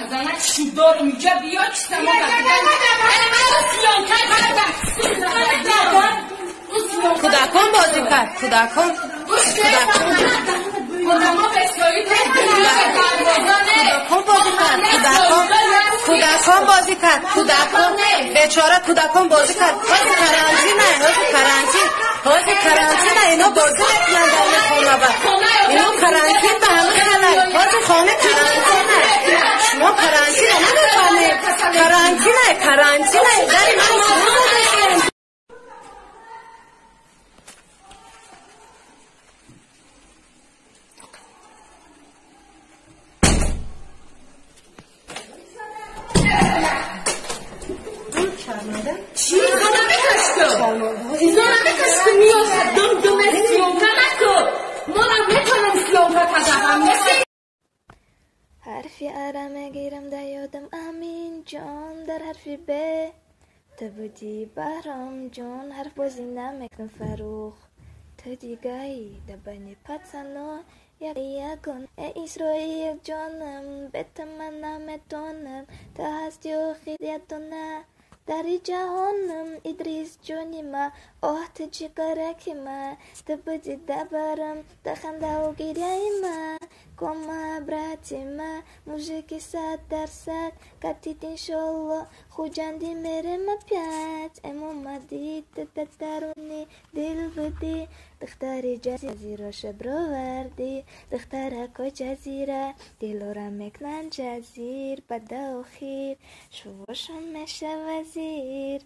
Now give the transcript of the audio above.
زنک چی دارم اینجا بیا که سما کودکان بازی کرد کودکان بازی کرد کودکان بیچاره کودکان بازی کرد حاضر کرانتینه اینا بازی نکنن در خانه با اینا کرانتین به همه خانه حاضر خانه کرانتینه شما کرانتینه نمیفهمید کرانتینه در من شما چی؟ اینا نمیکشتو میاد دومه سیونکا نکو مانم میکنم سیونکا تجاهم نسی حرفی آرامه گیرم در یادم امین جان در حرفی ب تو بودی برام جان حرف بازی نمیکنم فروخ تو دیگهی دبنی پتسانو یکون اسرائیل جانم بته من نمیتونم تو هستی و خیلیتونه در جهانم ادریس جانی ما آهت جگرکی ما تو بودی دبرم دخنده و گریه ما کما براتی ما موزیکی 100% کتید انشالله خوجندی میرم پیات امومدی تترونی دل بودی دختری جزیره شبرو وردی دختره کو جزیره دلورم مکنن جزیر بده و خیر شوشم میشه وزیر